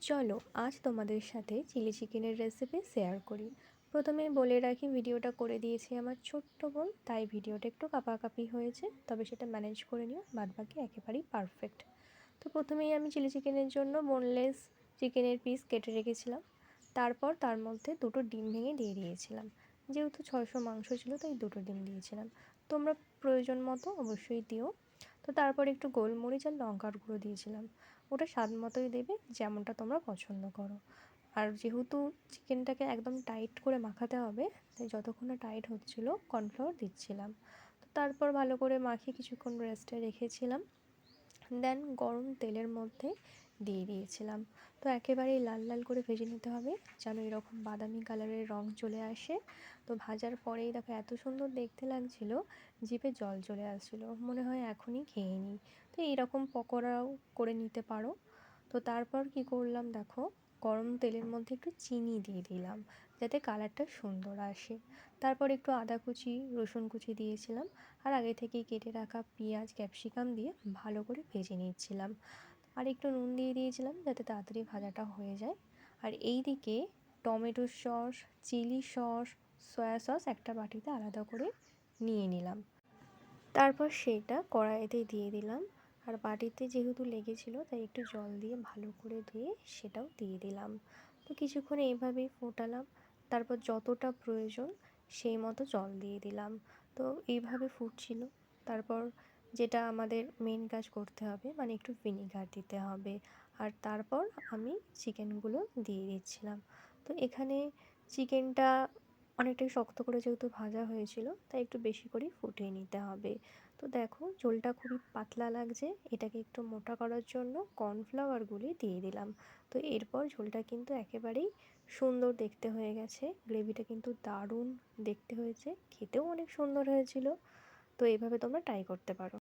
চলো আজ তোমাদের সাথে চিলি চিকেনের রেসিপি শেয়ার করি। প্রথমে বলে রাখি, ভিডিওটা করে দিয়েছি আমার ছোট্ট বোন, তাই ভিডিওটা একটু কাঁপাকাঁপি হয়েছে, তবে সেটা ম্যানেজ করে নিও, বাদবাকি একেবারেই পারফেক্ট। তো প্রথমেই আমি চিলি চিকেনের জন্য বোনলেস চিকেনের পিস কেটে রেখেছিলাম। তারপর তার মধ্যে দুটো ডিম ভেঙে দিয়ে দিয়েছিলাম। যেহেতু 600 মাংস ছিল তাই দুটো ডিম দিয়েছিলাম। তোমরা প্রয়োজন মতো অবশ্যই দিও। তো তারপর একটু গোলমরিচ আর লঙ্কার গুঁড়ো দিয়েছিলাম। ওটা স্বাদ মতোই দেবে, যেমনটা তোমরা পছন্দ করো। আর যেহেতু চিকেনটাকে একদম টাইট করে মাখাতে হবে, তাই যতক্ষণ না টাইট হচ্ছিলো কর্নফ্লাওয়ার দিচ্ছিলাম। তো তারপর ভালো করে মাখিয়ে কিছুক্ষণ রেস্টে রেখেছিলাম। দেন গরম তেলের মধ্যে দিয়ে দিয়েছিলাম। তো একেবারেই লাল লাল করে ভেজে নিতে হবে, যেন এরকম বাদামি কালারের রং চলে আসে। তো ভাজার পরেই দেখো এত সুন্দর দেখতে লাগছিল, জিভে জল চলে আসছিলো, মনে হয় এখনই খেয়ে নিই। তো এইরকম পকোড়াও করে নিতে পারো। তো তারপর কি করলাম দেখো, গরম তেলের মধ্যে একটু চিনি দিয়ে দিলাম, যাতে কালারটা সুন্দর আসে। তারপর একটু আদা কুচি রসুন কুচি দিয়েছিলাম, আর আগে থেকেই কেটে রাখা পেঁয়াজ ক্যাপসিকাম দিয়ে ভালো করে ভেজে নিচ্ছিলাম। আর একটু নুন দিয়ে দিয়েছিলাম যাতে তাড়াতাড়ি ভাজাটা হয়ে যায়। আর এই দিকে tomato sauce, chilli sauce, soya sauce একটা বাটিতে আলাদা করে নিয়ে নিলাম। তারপর সেটা কড়াইতে দিয়ে দিলাম। আর বাটিতে যেহেতু লেগেছিলো তাই একটু জল দিয়ে ভালো করে ধুয়ে সেটাও দিয়ে দিলাম। তো কিছুক্ষণ এইভাবেই ফোটালাম। তারপর যতটা প্রয়োজন সেই মতো জল দিয়ে দিলাম। তো এইভাবে ফুটছিল। তারপর যেটা আমাদের মেন কাজ করতে হবে, মানে একটু ভিনিগার দিতে হবে। আর তারপর আমি চিকেনগুলো দিয়ে দিচ্ছিলাম। তো এখানে চিকেনটা অনেকটাই শক্ত করে যেহেতু ভাজা হয়েছিল, তাই একটু বেশি করেই ফুটিয়ে নিতে হবে। তো দেখো ঝোলটা খুবই পাতলা লাগছে, এটাকে একটু মোটা করার জন্য কর্নফ্লাওয়ারগুলি দিয়ে দিলাম। তো এরপর ঝোলটা কিন্তু একেবারেই সুন্দর দেখতে হয়ে গেছে, গ্রেভিটা কিন্তু দারুণ দেখতে হয়েছে, খেতেও অনেক সুন্দর হয়েছিল। তো এইভাবে তোমরা ট্রাই করতে পারো।